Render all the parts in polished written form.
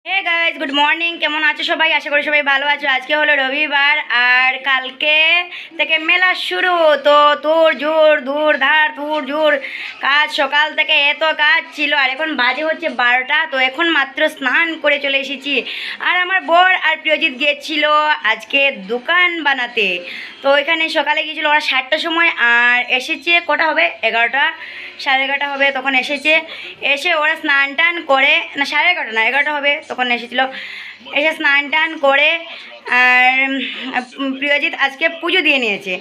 Hey guys, good morning. কেমন আছো সবাই? আশা করি সবাই ভালো আছো। আজকে হলো রবিবার আর কালকে থেকে মেলা শুরু। তো ধূর কাজ, সকাল থেকে এত কাজ ছিল। আর এখন বাজে হচ্ছে 12টা। তো এখন মাত্র স্নান করে চলে এসেছি। আর আমার বর আর প্রিয়জিৎ গিয়েছিল আজকে দোকান বানাতে। তো এখানে সকালে গিয়েছিল ওরা 7টার সময়, আর এসেছে কটা হবে, 11টা, 11:30 হবে তখন এসেছে। এসে ওরা স্নান টান করে, না 11:30 না 11টা হবে তখন এসেছিলো। এসে স্নান টান করে আর প্রিয়জিৎ আজকে পুজো দিয়ে নিয়েছে।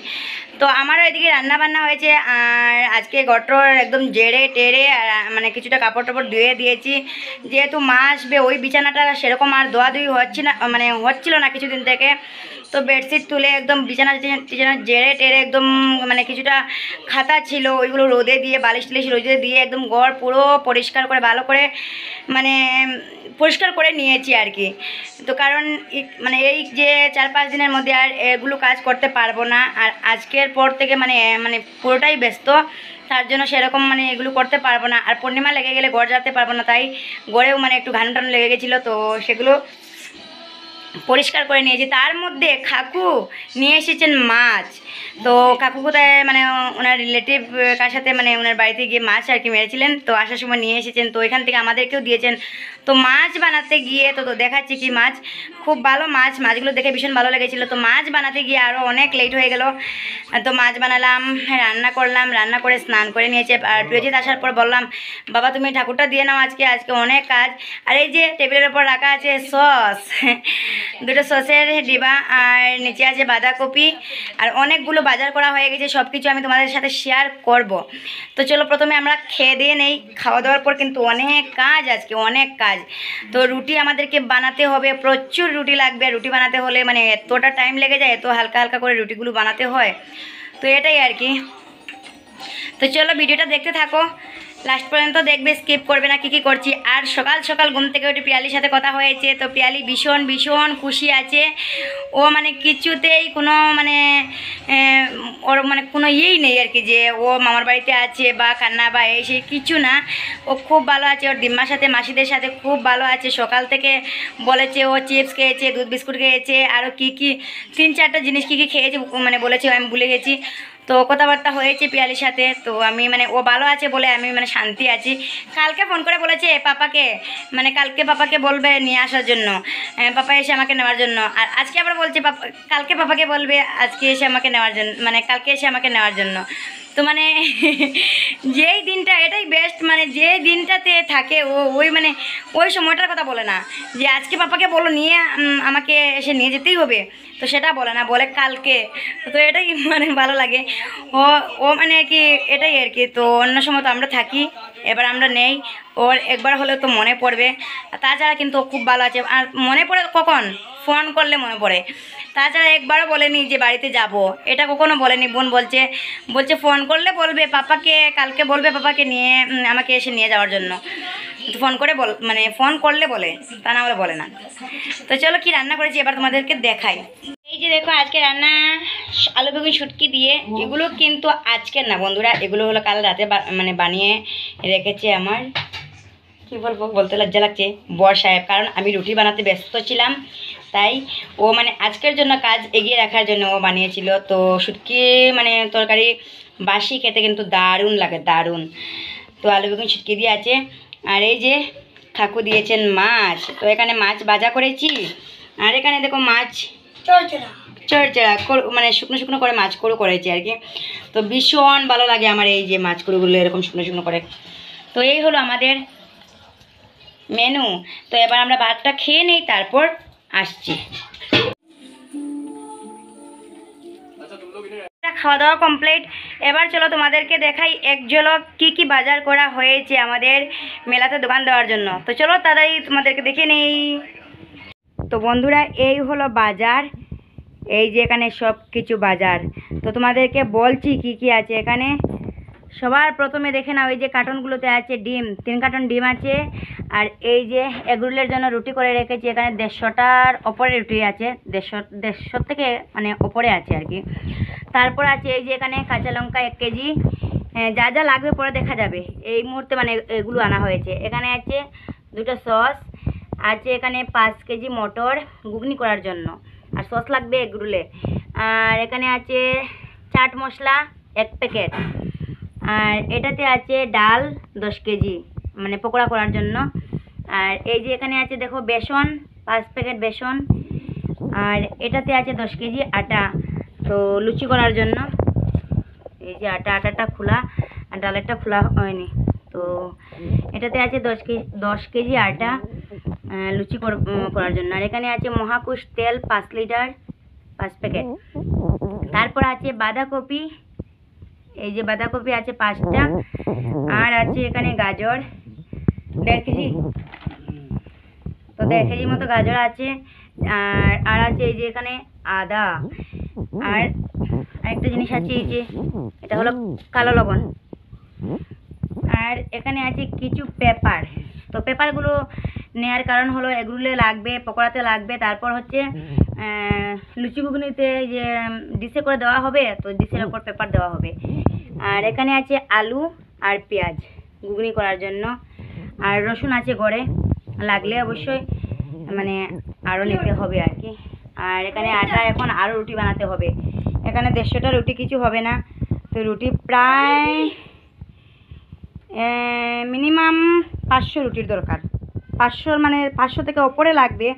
তো আমারও এদিকে রান্না বান্না হয়েছে। আর আজকে গটর একদম জেড়ে টেরে মানে কিছুটা কাপড় টাপড় ধুয়ে দিয়েছি, যেহেতু মা আসবে। ওই বিছানাটা সেরকম আর ধোয়াধুয়ি হচ্ছে না, মানে হচ্ছিল না কিছুদিন থেকে। তো বেডশিট তুলে একদম বিছানা টিছানা জেড়ে টেরে একদম মানে কিছুটা খাতা ছিল ওইগুলো রোদে দিয়ে, বালিশ টালিশ রোদে দিয়ে একদম ঘর পুরো পরিষ্কার করে ভালো করে মানে পরিষ্কার করে নিয়েছি আর কি। তো কারণ মানে এই যে 4-5 দিনের মধ্যে আর এগুলো কাজ করতে পারবো না। আর আজকের পর থেকে মানে মানে পুরোটাই ব্যস্ত, তার জন্য সেরকম মানে এগুলো করতে পারবো না। আর পূর্ণিমা লেগে গেলে ঘর যেতে পারবো না, তাই ঘরেও মানে একটু ঘান টান লেগে গেছিলো। তো সেগুলো পরিষ্কার করে নিয়েছি। তার মধ্যে কাকু নিয়ে এসেছেন মাছ। তো কাকু কোথায় মানে ওনার রিলেটিভ কার সাথে মানে ওনার বাড়িতে গিয়ে মাছ আর কি মেরেছিলেন, তো আসার সময় নিয়ে এসেছেন। তো এখান থেকে আমাদেরকেও দিয়েছেন। তো মাছ বানাতে গিয়ে তো দেখাচ্ছি কি মাছ, খুব ভালো মাছ, মাছগুলো দেখে ভীষণ ভালো লেগেছিলো। তো মাছ বানাতে গিয়ে আরও অনেক লেট হয়ে গেল। তো মাছ বানালাম, রান্না করলাম, রান্না করে স্নান করে নিয়েছে। আর প্রিয়জিৎ আসার পর বললাম, বাবা তুমি ঠাকুরটা দিয়ে নাও, আজকে অনেক কাজ। আর এই যে টেবিলের ওপর রাখা আছে সস, দুটো সসের ডিবা, আর নিচে আছে বাঁধাকপি, আর অনেকগুলো বাজার করা হয়ে গেছে। সব কিছু আমি তোমাদের সাথে শেয়ার করব। তো চলো প্রথমে আমরা খেয়ে দিয়ে নেই। খাওয়া দাওয়ার পর কিন্তু অনেক কাজ, আজকে অনেক কাজ। তো রুটি আমাদেরকে বানাতে হবে, প্রচুর রুটি লাগবে। রুটি বানাতে হলে মানে এতটা টাইম লেগে যায়, এত হালকা হালকা করে রুটিগুলো বানাতে হয়। তো এটাই আর কি। তো চলো ভিডিওটা দেখতে থাকো, লাস্ট পর্যন্ত দেখবে, স্কিপ করবে না কী কী করছি। আর সকাল সকাল ঘুম থেকে উঠে পিয়ালির সাথে কথা হয়েছে। তো পিয়ালি ভীষণ ভীষণ খুশি আছে। ও মানে কিছুতেই কোনো মানে ওর মানে কোনো ইয়েই নেই আর কি, যে ও মামার বাড়িতে আছে বা কান্না বা এই সেই কিছু না। ও খুব ভালো আছে, ওর দিম্মার সাথে মাসিদের সাথে খুব ভালো আছে। সকাল থেকে বলেছে ও চিপস খেয়েছে, দুধ বিস্কুট খেয়েছে, আরও কী কী 3-4টা জিনিস কী কী খেয়েছে মানে বলেছে, আমি ভুলে গেছি। তো কথাবার্তা হয়েছে পিয়ালির সাথে। তো আমি মানে ও ভালো আছে বলে আমি মানে শান্তি আছি। কালকে ফোন করে বলেছে পাপাকে, মানে কালকে পাপাকে বলবে নিয়ে আসার জন্য, পাপা এসে আমাকে নেওয়ার জন্য। আর আজকে আবার বলছে কালকে পাপাকে বলবে আজকে এসে আমাকে নেওয়ার জন্য, মানে কালকে এসে আমাকে নেওয়ার জন্য। তো মানে যেই দিনটা এটাই বেস্ট, মানে যে দিনটাতে থাকে ও ওই মানে ওই সময়টার কথা বলে না যে আজকে পাপাকে বলো নিয়ে আমাকে এসে নিয়ে যেতেই হবে, তো সেটা বলে না, বলে কালকে। তো এটাই মানে ভালো লাগে। ও ও মানে আর কি এটাই আর কি। তো অন্য সময় তো আমরা থাকি, এবার আমরা নেই, ওর একবার হলেও তো মনে পড়বে। তাছাড়া কিন্তু ও খুব ভালো আছে। আর মনে পড়ে কখন, ফোন করলে মনে পড়ে। তাছাড়া একবারও বলেনি যে বাড়িতে যাব, এটা কখনো বলেনি। বোন বলছে ফোন করলে বলবে পাপাকে, কালকে বলবে পাপাকে নিয়ে আমাকে এসে নিয়ে যাওয়ার জন্য। ফোন করে মানে ফোন করলে বলে, তা না হলে বলে না। তো চলো কি রান্না করেছি এবার তোমাদেরকে দেখাই। এই যে দেখো আজকে রান্না আলু বেগুন শুটকি দিয়ে। এগুলো কিন্তু আজকের না বন্ধুরা, এগুলো হলো কাল রাতে মানে বানিয়ে রেখেছে আমার, কী বলবো বলতে লজ্জা লাগছে, বর সাহেব। কারণ আমি রুটি বানাতে ব্যস্ত ছিলাম, তাই ও মানে আজকের জন্য কাজ এগিয়ে রাখার জন্য ও বানিয়েছিল। তো শুটকি মানে তরকারি বাসি খেতে কিন্তু দারুণ লাগে, দারুণ। তো আলু বেগুন শুটকি দিয়ে আছে। আর এই যে কাকু দিয়েছেন মাছ। তো এখানে মাছ ভাজা করেছি। আর এখানে দেখো মাছ চড়চড়া মানে শুকনো শুকনো করে মাছ করু করেছি আর কি। তো ভীষণ ভালো লাগে আমার এই যে মাছ করুগুলো এরকম শুকনো শুকনো করে। তো এই হলো আমাদের মেনু। তো এবার আমরা ভাতটা খেয়ে নেই, তারপর আসছি। খাওয়া দাওয়া কমপ্লিট। এবার চলো তোমাদেরকে দেখাই এক ঝলক কী কী বাজার করা হয়েছে আমাদের মেলাতে দোকান দেওয়ার জন্য। তো চলো তাড়াতাড়ি তোমাদেরকে দেখে নেই। তো বন্ধুরা এই হলো বাজার, এই যে এখানে সব কিছু বাজার। তো তোমাদেরকে বলছি কি কি আছে এখানে। সবার প্রথমে দেখে নাও, এই যে কার্টনগুলোতে আছে ডিম, 3 কার্টন ডিম আছে। আর এই যে এগরোলের জন্য রুটি করে রেখেছি, এখানে 150টার ওপরে রুটি আছে, 150 থেকে মানে ওপরে আছে আর কি। তারপর আছে এই যে এখানে কাঁচা লঙ্কা 1 কেজি, যা যা লাগবে পরে দেখা যাবে। এই মুহূর্তে মানে এগুলো আনা হয়েছে। এখানে আছে 2টা সস, আছে এখানে 5 কেজি মটর ঘুগনি করার জন্য, আর সস লাগবে এগরোলে। আর এখানে আছে চাট মশলা 1 প্যাকেট, আর এটাতে আছে ডাল 10 কেজি মানে পকোড়া করার জন্য। আর এই যে এখানে আছে দেখো বেসন 5 প্যাকেট বেসন, আর এটাতে আছে 10 কেজি আটা তো লুচি করার জন্য। এই যে আটাটা খোলা আর ডালেরটা খোলা হয়নি, তো এটাতে আছে 10 কেজি আটা লুচি করার জন্য। আর এখানে আছে মহাকুশ তেল 5 লিটার 5 প্যাকেট। তারপর আছে বাঁধাকপি, এই যে বাঁধাকপি আছে 5টা, আর আছে এখানে গাজর 1.5 কেজি, তো 1.5 কেজির মতো গাজর আছে। আর আছে এই যে এখানে আদা, আর আরেকটা জিনিস আছে এই যে এটা হলো কালো লবণ। আর এখানে আছে কিছু পেপার, তো পেপারগুলো নেওয়ার কারণ হলো এগুলো লাগবে পকোড়াতে লাগবে, তারপর হচ্ছে লুচি ঘুগনিতে যে ডিশে করে দেওয়া হবে, তো ডিশের ওপর পেপার দেওয়া হবে। আর এখানে আছে আলু আর পেঁয়াজ ঘুগনি করার জন্য, আর রসুন আছে ঘরে, লাগলে অবশ্যই মানে আরও নিতে হবে আর কি। আর এখানে আটা, এখন আরও রুটি বানাতে হবে। এখানে 150টা রুটি কিছু হবে না, তো রুটি প্রায় মিনিমাম 500 রুটির দরকার। 500 মানে 500 থেকে ওপরে লাগবে,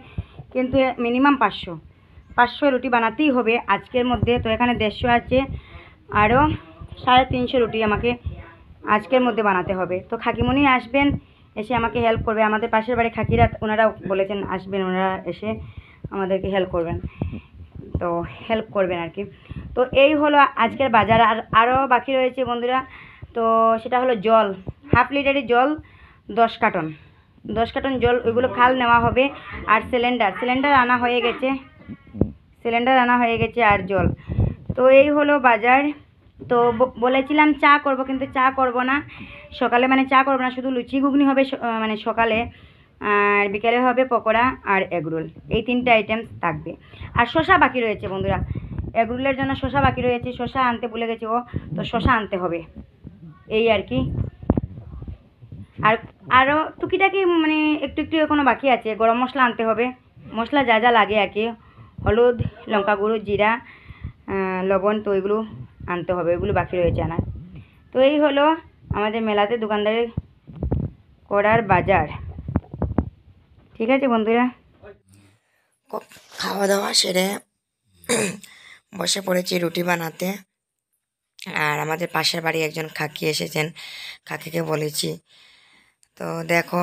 কিন্তু মিনিমাম 500 রুটি বানাতেই হবে আজকের মধ্যে। তো এখানে 150 আছে, আরও 350 রুটি আমাকে আজকের মধ্যে বানাতে হবে। তো খাকিমণি আসবেন, এসে আমাকে হেল্প করবে। আমাদের পাশের বাড়ি খাকিরা ওনারা বলেছেন আসবেন, ওনারা এসে আমাদেরকে হেল্প করবেন, তো হেল্প করবেন আর কি। তো এই হলো আজকের বাজার। আর আরও বাকি রয়েছে বন্ধুরা, তো সেটা হলো জল, 1/2 লিটারের জল 10 কার্টন জল, ওইগুলো খাল নেওয়া হবে। আর সিলিন্ডার আনা হয়ে গেছে, আর জল। তো এই হলো বাজার। তো বলেছিলাম চা করব, কিন্তু চা করব না সকালে, মানে চা করব না, শুধু লুচি ঘুগনি হবে মানে সকালে, আর বিকেলে হবে পকোড়া আর এগরোল, এই 3টে আইটেম থাকবে। আর শসা বাকি রয়েছে বন্ধুরা, এগরোলের জন্য শসা বাকি রয়েছে, শসা আনতে ভুলে গেছে ও, তো শসা আনতে হবে এই আর কি। আর আরও টুকিটাকি মানে একটু এখনও বাকি আছে। গরম মশলা আনতে হবে, মশলা যা যা লাগে আর কি, হলুদ, লঙ্কা গুঁড়ো, জিরা, লবণ, তো এগুলো আনতে হবে, এগুলো বাকি রয়েছে আনার। তো এই হলো আমাদের মেলাতে দোকানদারি করার বাজার। ঠিক আছে বন্ধুরা, খাওয়া দাওয়া সেরে বসে পড়েছি রুটি বানাতে। আর আমাদের পাশের বাড়ি একজন কাকি এসেছেন, কাকিকে বলেছি, তো দেখো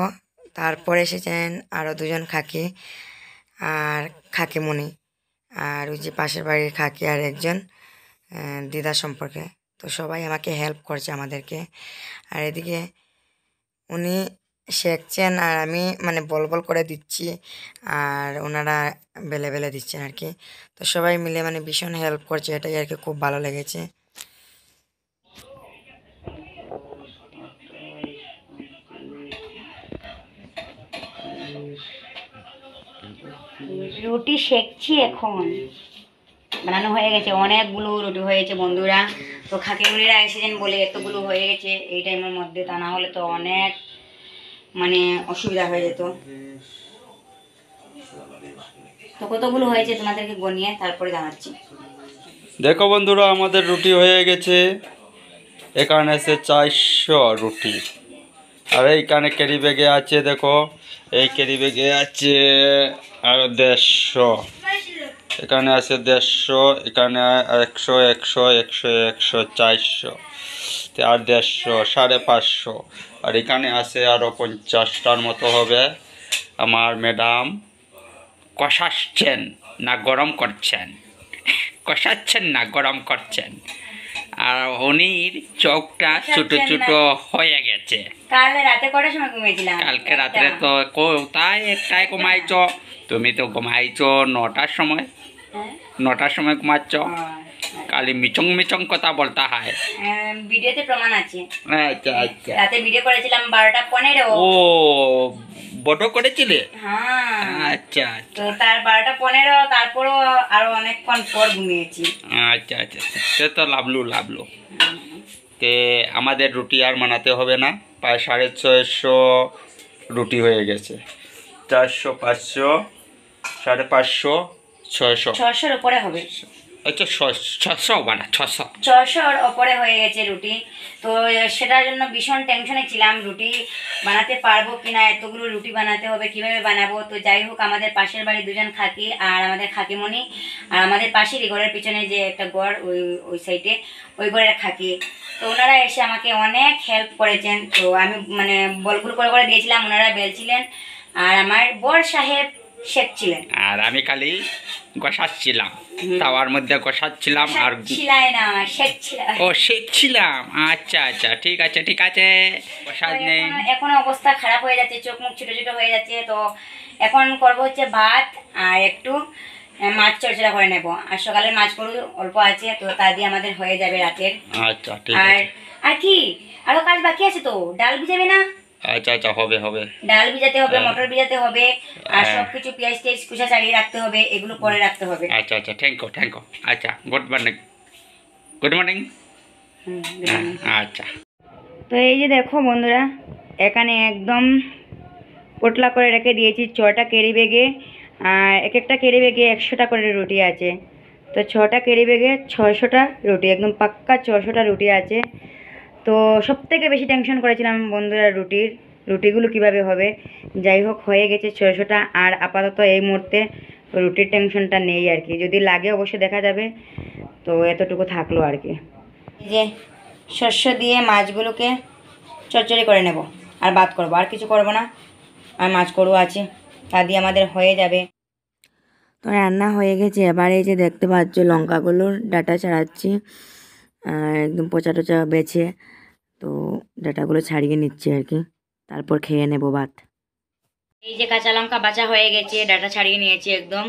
তারপরে এসেছেন আরও 2জন কাকি আর কাকিমণি, আর ওই যে পাশের বাড়ির কাকি আর একজন দিদা সম্পর্কে। তো সবাই আমাকে হেল্প করছে আমাদেরকে। আর এদিকে উনি শেখছেন আর আমি মানে বল করে দিচ্ছি, আর ওনারা বেলে দিচ্ছেন আর কি। তো সবাই মিলে মানে ভীষণ হেল্প করছে, এটাই আর কি খুব ভালো লেগেছে। রুটি সেকছি, এখন বানানো হয়ে গেছে, অনেকগুলো রুটি হয়েছে বন্ধুরা। তো খাকিমণিরা এসেছেন বলে এতগুলো হয়ে গেছে এই টাইমের মধ্যে, তা না হলে তো অনেক মানে অসুবিধা হয়ে যেত। তো কতগুলো হয়েছে তোমাদেরকে গনিয়ে তারপরে জানাচ্ছি। দেখো বন্ধুরা, আমাদের রুটি হয়ে গেছে, এখানে আছে 400 রুটি। আর এইখানে ক্যারি ব্যাগে আছে, দেখো এই ক্যারি ব্যাগে আছে আর 150, এখানে আছে 150, এখানে 100 100 100 100 400 আর 150 550, আর এখানে আছে আরও 50টার মতো হবে। আমার ম্যাডাম কষাচ্ছেন না গরম করছেন, কষাচ্ছেন না গরম করছেন। আর উনির চোখটা ছোট ছোট হয়ে গেছে। কালকে রাতে কটার সময় ঘুমিয়েছিলাম? কালকে রাত্রে তো কোথায় একটাই ঘুমাইছ, তুমি তো ঘুমাইছ 9টার সময়, 9টার সময় ঘুমাচ্ছ। খালি মিচং কথা বলতে হয়, ভিডিওতে প্রমাণ আছে। আচ্ছা আচ্ছা, রাতে ভিডিও করেছিলাম 12টা 15। ও বড় করেছিলে? হ্যাঁ আচ্ছা তো তার 12টা 15, তারপরও আরো অনেকক্ষণ পর ঘুমিয়েছি। আচ্ছা আচ্ছা, সে তো লাভলু। তে আমাদের রুটি আর বানাতে হবে না, প্রায় 650 রুটি হয়ে গেছে। 400, 500, 550, 600। 600-র উপরে হবে। আচ্ছা 600 বানা 600। 600-র ওপরে হয়ে গেছে রুটি। তো সেটার জন্য ভীষণ টেনশনে ছিলাম, রুটি বানাতে পারবো কিনা, এতগুলো রুটি বানাতে হবে, কিভাবে বানাবো। তো যাই হোক, আমাদের পাশের বাড়ি দুজন খাকি আর আমাদের খাকিমণি, আর আমাদের পাশেরই ঘরের পিছনে যে একটা ঘর, ওই সাইডে ওই ঘরের খাকি, তো ওনারা এসে আমাকে অনেক হেল্প করেছেন। তো আমি মানে বলগুলো করে করে দিয়েছিলাম, ওনারা বেলছিলেন, আর আমার বর সাহেব শেখছিলেন। আর আমি খালি গোসাচ্ছিলাম, তাওয়ার মধ্যে গোসাচ্ছিলাম আর ছিলাই না, শেখছিলাম। ও শেখছিলাম। আচ্ছা আচ্ছা, ঠিক আছে ঠিক আছে, গোসাজ নেই। এখন অবস্থা খারাপ হয়ে যাচ্ছে, চোখ মুখ ছোট ছোট হয়ে যাচ্ছে। তো এখন করবো হচ্ছে ভাত আর একটু মাছ চড়চড়া করে নেব। আর সকালের মাছ করু অল্প আছে, তো তা দিয়ে আমাদের হয়ে যাবে রাতের। আচ্ছা ঠিক আর আছে। আর কি আরো কাজ বাকি আছে, তো ডাল ভিজাবে না? আচ্ছা আচ্ছা, হবে হবে। ডাল ভিজাতে হবে, হ্যাঁ। মটর ভিজাতে হবে, আর হ্যাঁ। সবকিছু পেঁয়াজ টেয়াজ কুচা ছাড়িয়ে রাখতে হবে, এগুলো করে রাখতে হবে। আচ্ছা আচ্ছা, থ্যাংক ইউ থ্যাংক ইউ। আচ্ছা, গুড মর্নিং গুড মর্নিং। আচ্ছা। তো এই যে দেখো বন্ধুরা, এখানে একদম পোটলা করে রেখে দিয়েছি 6টা ক্যারি ব্যাগে, আর এক একটা ক্যারি ব্যাগে 100টা করে রুটি আছে। তো 6টা ক্যারি ব্যাগে 600টা রুটি, একদম পাক্কা 600টা রুটি আছে। তো সব থেকে বেশি টেনশন করেছিলাম বন্ধুরা রুটিগুলো কিভাবে হবে। যাই হোক, হয়ে গেছে 600টা। আর আপাতত এই মুহূর্তে রুটির টেনশনটা নেই আর কি, যদি লাগে অবশ্যই দেখা যাবে। তো এতটুকু থাকলো আর কি। এই যে শস্য দিয়ে মাছগুলোকে চচ্চড়ি করে নেব, আর ভাত করবো, আর কিছু করব না। আর মাছ করু আছে, তা দিয়ে আমাদের হয়ে যাবে। তো রান্না হয়ে গেছে। এবার এই যে দেখতে পাচ্ছ লঙ্কাগুলোর ডাটা ছাড়াচ্ছি, আর একদম পচা টচা বেছে, তো ডাটাগুলো ছাড়িয়ে নিচ্ছি আর কি, তারপর খেয়ে নেব ভাত। এই যে কাঁচা লঙ্কা বাছা হয়ে গেছে, ডাটা ছাড়িয়ে নিয়েছি একদম।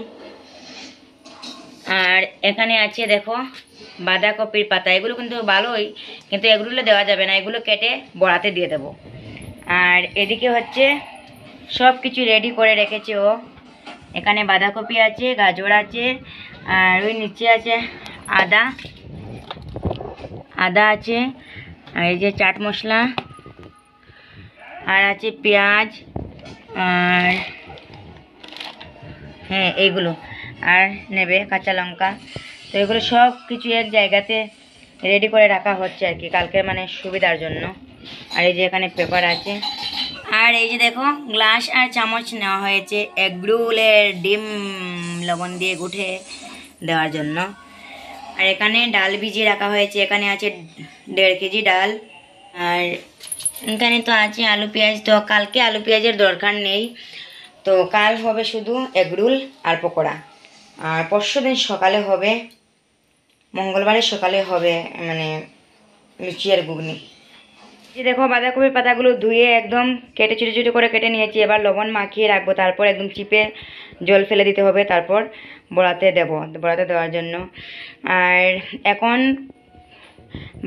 আর এখানে আছে দেখো বাঁধাকপির পাতা, এগুলো কিন্তু ভালোই, কিন্তু এগুলো দেওয়া যাবে না, এগুলো কেটে বড়াতে দিয়ে দেবো। আর এদিকে হচ্ছে সব কিছু রেডি করে রেখেছে ও। এখানে বাঁধাকপি আছে, গাজর আছে, আর ওই নিচে আছে আদা আদা আছে, আর এই যে চাট মশলা, আর আছে পেঁয়াজ, আর হ্যাঁ এইগুলো, আর নেবে কাঁচা লঙ্কা। তো এগুলো সব কিছু এক জায়গাতে রেডি করে রাখা হচ্ছে আর কি, কালকে মানে সুবিধার জন্য। আর এই যে এখানে পেপার আছে, আর এই যে দেখো গ্লাস আর চামচ নেওয়া হয়েছে এগরোলের ডিম লবণ দিয়ে গুঠে দেওয়ার জন্য। আর এখানে ডাল ভিজিয়ে রাখা হয়েছে, এখানে আছে 1.5 কেজি ডাল। আর এখানে তো আছে আলু পেঁয়াজ, তো কালকে আলু পেঁয়াজের দরকার নেই, তো কাল হবে শুধু এগরোল আর পকোড়া। আর পরশুদিন সকালে হবে, মঙ্গলবারের সকালে হবে মানে লুচি আর ঘুগনি। এই দেখো বাঁধাকপির পাতাগুলো ধুয়ে একদম কেটে ছোটো ছোটো করে কেটে নিয়েছি। এবার লবণ মাখিয়ে রাখবো, তারপর একদম চিপে জল ফেলে দিতে হবে, তারপর বড়াতে দেওয়ার জন্য। আর এখন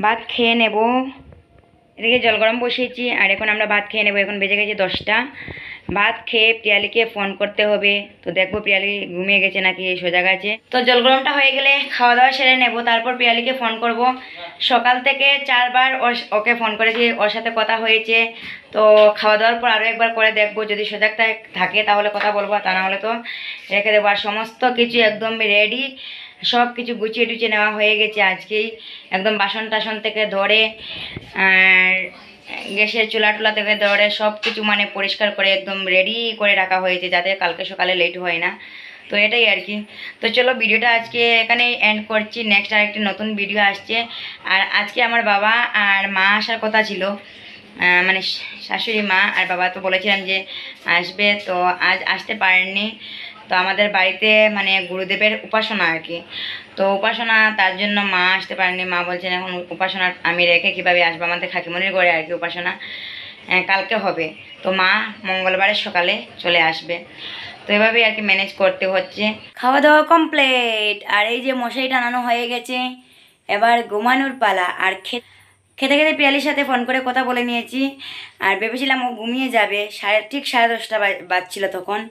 ভাত খেয়ে নেব। এদিকে জল গরম বসিয়েছি, আর এখন আমরা ভাত খেয়ে নেব। এখন বেজে গেছে 10টা। ভাত খেয়ে প্রিয়ালিকে ফোন করতে হবে, তো দেখবো প্রিয়ালি ঘুমিয়ে গেছে নাকি সোজা গেছে। তো জল গরমটা হয়ে গেলে খাওয়া দাওয়া সেরে নেব, তারপর প্রিয়ালিকে ফোন করব। সকাল থেকে 4বার ওকে ফোন করেছি, ওর সাথে কথা হয়েছে। তো খাওয়া দাওয়ার পর আরও একবার করে দেখবো, যদি সজাগ থাকে তাহলে কথা বলবো, তা না হলে তো রেখে দেবো। আর সমস্ত কিছু একদম রেডি, সব কিছু গুছিয়ে টুচিয়ে নেওয়া হয়ে গেছে আজকেই, একদম বাসন টাসন থেকে ধরে, আর গ্যাসের চুলা টুলা থেকে ধরে সব কিছু মানে পরিষ্কার করে একদম রেডি করে রাখা হয়েছে, যাতে কালকে সকালে লেট হয় না। তো এটাই আর কি। তো চলো ভিডিওটা আজকে এখানেই এন্ড করছি, নেক্সট আরেকটি নতুন ভিডিও আসছে। আর আজকে আমার বাবা আর মা আসার কথা ছিল, মানে শাশুড়ি মা আর বাবা, তো বলেছিলাম যে আসবে, তো আজ আসতে পারেননি। তো আমাদের বাড়িতে মানে গুরুদেবের উপাসনা আর কি, তো উপাসনা, তার জন্য মা আসতে পারেনি। মা বলছেন এখন উপাসনা আমি রেখে কীভাবে আসবো, আমাদের খাকিমনির ঘরে আর কি উপাসনা কালকে হবে, তো মা মঙ্গলবারের সকালে চলে আসবে। তো এভাবেই আর কি ম্যানেজ করতে হচ্ছে। খাওয়া দাওয়া কমপ্লিট, আর এই যে মশারি টানানো হয়ে গেছে, এবার ঘুমানোর পালা। আর খেতে খেতে পিয়ালির সাথে ফোন করে কথা বলে নিয়েছি, আর ভেবেছিলাম ও ঘুমিয়ে যাবে, ঠিক 10:30 বাজছিল তখন।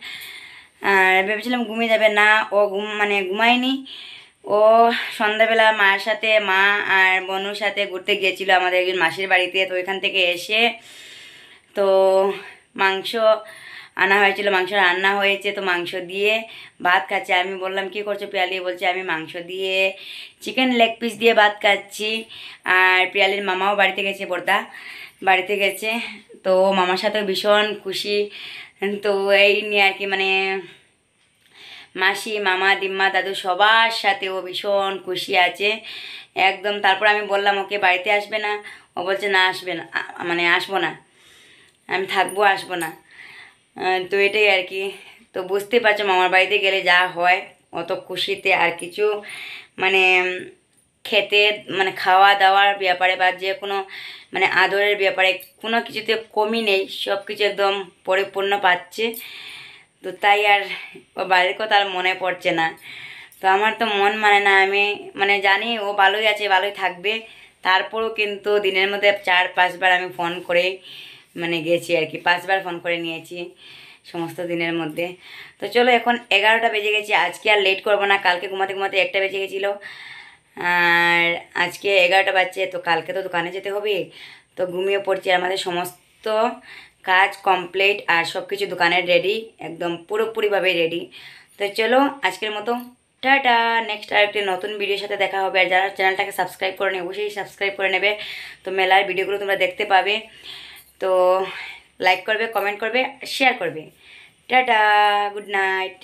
আর ভেবেছিলাম ঘুমিয়ে যাবে, না ও ঘুমায়নি। ও সন্ধ্যাবেলা মায়ের সাথে, মা আর বনুর সাথে ঘুরতে গিয়েছিল আমাদের একজন মাসির বাড়িতে। তো ওইখান থেকে এসে তো মাংস আনা হয়েছিল, মাংস রান্না হয়েছে, তো মাংস দিয়ে ভাত খাচ্ছে। আমি বললাম কি করছো পিয়ালি? বলছে আমি মাংস দিয়ে চিকেন লেগ পিস দিয়ে ভাত খাচ্ছি। আর পিয়ালির মামাও বাড়িতে গেছে, বর্দা বাড়িতে গেছে, তো মামার সাথেও ভীষণ খুশি। তো এই নিয়ে আর কি, মানে মাসি, মামা, দিম্মা, দাদু সবার সাথে ও ভীষণ খুশি আছে একদম। তারপর আমি বললাম ওকে বাড়িতে আসবে না? ও বলছে না আসবে না, মানে আসবো না, আমি থাকবো, আসবো না। তো এটাই আর কি। তো বুঝতে পারছো মামার বাড়িতে গেলে যা হয়, অত খুশিতে আর কিছু মানে খেতে, মানে খাওয়া দাওয়ার ব্যাপারে বা যে কোনো মানে আদরের ব্যাপারে কোনো কিছুতে কমই নেই, সব কিছু একদম পরিপূর্ণ পাচ্ছে। তো তাই আর ও বাড়ির কথা আর মনে পড়ছে না। তো আমার তো মন মানে না, আমি মানে জানি ও ভালোই আছে, ভালোই থাকবে, তারপরেও কিন্তু দিনের মধ্যে 4-5 বার আমি ফোন করে মানে গেছি আর কি, 5 বার ফোন করে নিয়েছি সমস্ত দিনের মধ্যে। তো চলো এখন 11টা বেজে গেছে, আজকে আর লেট করবো না, কালকে ঘুমাতে ঘুমাতে 1টা বেজে গেছিলো, আর আজকে 11টা বাজছে, তো কালকে তো দোকানে যেতে হবে। তো ঘুমিয়ে পড়ছি, আর আমাদের সমস্ত কাজ কমপ্লিট আর সব কিছু দোকানের রেডি, একদম পুরোপুরিভাবে রেডি। তো চলো আজকের মতো টাটা, নেক্সট আরেকটি নতুন ভিডিওর সাথে দেখা হবে। আর যারা চ্যানেলটাকে সাবস্ক্রাইব করে নেবে অবশ্যই সাবস্ক্রাইব করে নেবে, তো মেলার ভিডিওগুলো তোমরা দেখতে পাবে। তো লাইক করবে, কমেন্ট করবে, শেয়ার করবে। Tata, good night.